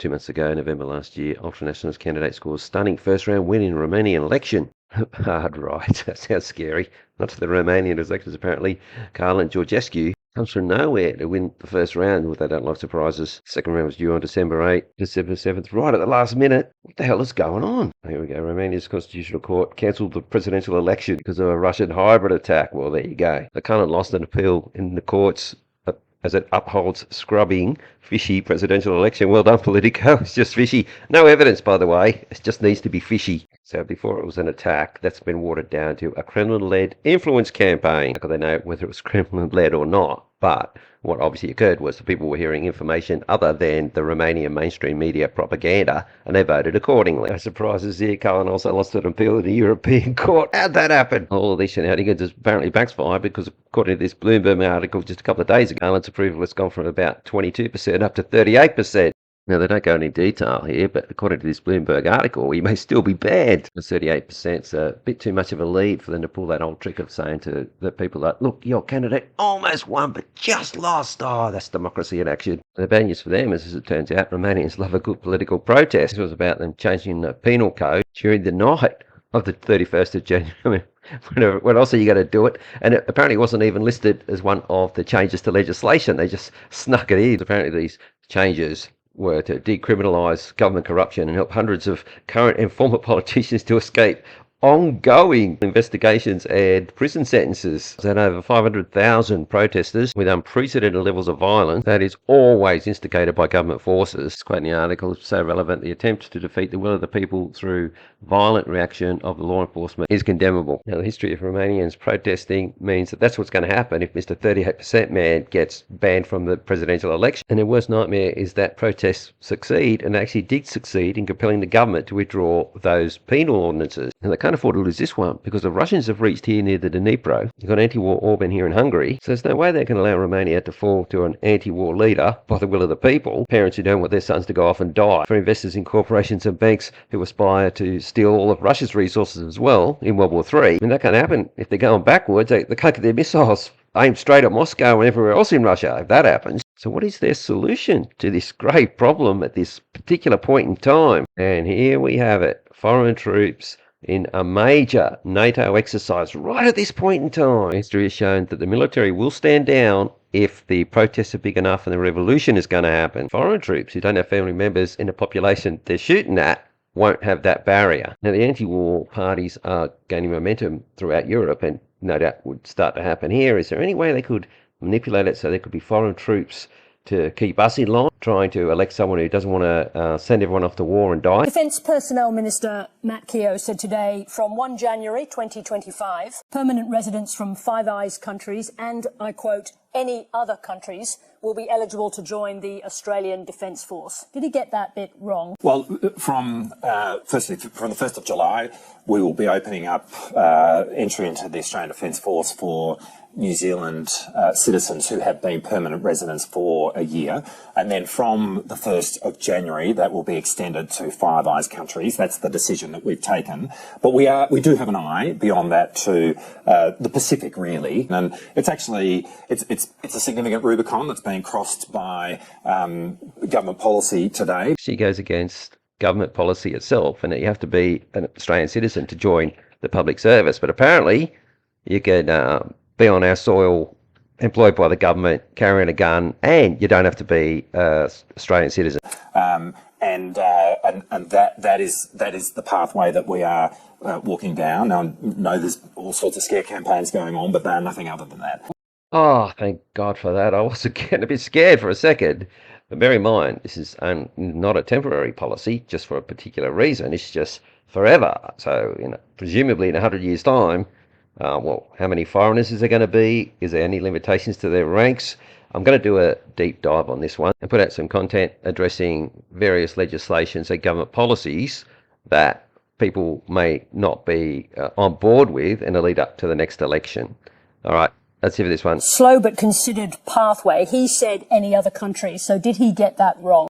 2 months ago, November last year, ultranationalist candidate scores stunning first-round win in Romanian election. Hard right. That sounds scary. Not to the Romanian electors, apparently. Carlin Georgescu comes from nowhere to win the first round. They don't like surprises. Second round was due on December 8th, December 7th, right at the last minute. What the hell is going on? Here we go. Romania's Constitutional Court cancelled the presidential election because of a Russian hybrid attack. Well, there you go. The Carlin lost an appeal in the courts as it upholds scrubbing fishy presidential election. Well done, Politico. It's just fishy. No evidence, by the way. It just needs to be fishy. So before it was an attack, that's been watered down to a Kremlin-led influence campaign. They know whether it was Kremlin-led or not. But what obviously occurred was the people were hearing information other than the Romanian mainstream media propaganda, and they voted accordingly. No surprises here. Carlin also lost an appeal in the European Court. How'd that happen? All of these shenanigans has apparently backfired because, according to this Bloomberg article just a couple of days ago, Carlin's approval has gone from about 22% up to 38%. Now, they don't go into detail here, but according to this Bloomberg article, he may still be banned. 38% is a bit too much of a lead for them to pull that old trick of saying to the people that, look, your candidate almost won, but just lost. Oh, that's democracy in action. The bad news for them is, as it turns out, Romanians love a good political protest. This was about them changing the penal code during the night of the 31st of January. When else are you going to do it? And it apparently wasn't even listed as one of the changes to legislation. They just snuck it in. Apparently these changes were to decriminalise government corruption and help hundreds of current and former politicians to escape ongoing investigations and prison sentences. And over 500,000 protesters with unprecedented levels of violence that is always instigated by government forces. Quoting the article, so relevant, the attempt to defeat the will of the people through violent reaction of the law enforcement is condemnable. Now, the history of Romanians protesting means that that's what's going to happen if Mr. 38% man gets banned from the presidential election. And their worst nightmare is that protests succeed, and actually did succeed in compelling the government to withdraw those penal ordinances. And they can't afford to lose this one because the Russians have reached here near the Dnipro. You've got anti-war Orban here in Hungary, so there's no way they can allow Romania to fall to an anti-war leader by the will of the people. Parents who don't want their sons to go off and die. For investors in corporations and banks who aspire to steal all of Russia's resources as well in World War III. I mean, that can't happen if they're going backwards. They can't get their missiles aimed straight at Moscow and everywhere else in Russia if that happens. So what is their solution to this grave problem at this particular point in time? And here we have it. Foreign troops in a major NATO exercise right at this point in time. History has shown that the military will stand down if the protests are big enough and the revolution is going to happen. Foreign troops who don't have family members in the population they're shooting at won't have that barrier. Now, the anti-war parties are gaining momentum throughout Europe, and no doubt would start to happen here. Is there any way they could manipulate it so there could be foreign troops to keep us in line, trying to elect someone who doesn't want to send everyone off to war and die? Defence Personnel Minister Matt Keogh said today, from 1 January 2025, permanent residents from Five Eyes countries and, I quote, any other countries will be eligible to join the Australian Defence Force. Did he get that bit wrong? Well, firstly, from the 1st of July, we will be opening up entry into the Australian Defence Force for New Zealand citizens who have been permanent residents for a year. And then from the 1st of January, that will be extended to Five Eyes countries. That's the decision that we've taken. But we do have an eye beyond that to the Pacific, really. And it's actually, it's a significant Rubicon that's being crossed by government policy today. She goes against government policy itself, and that you have to be an Australian citizen to join the public service. But apparently you can be on our soil, employed by the government, carrying a gun, and you don't have to be an Australian citizen. And that is the pathway that we are walking down. Now, I know there's all sorts of scare campaigns going on, but they are nothing other than that. Oh, thank God for that. I was getting a bit scared for a second. But bear in mind, this is not a temporary policy just for a particular reason. It's just forever. So, presumably in 100 years' time, well, how many foreigners is there going to be? Is there any limitations to their ranks? I'm going to do a deep dive on this one and put out some content addressing various legislations and government policies that people may not be on board with in the lead up to the next election. All right, let's see for this one. Slow but considered pathway. He said any other country. So did he get that wrong?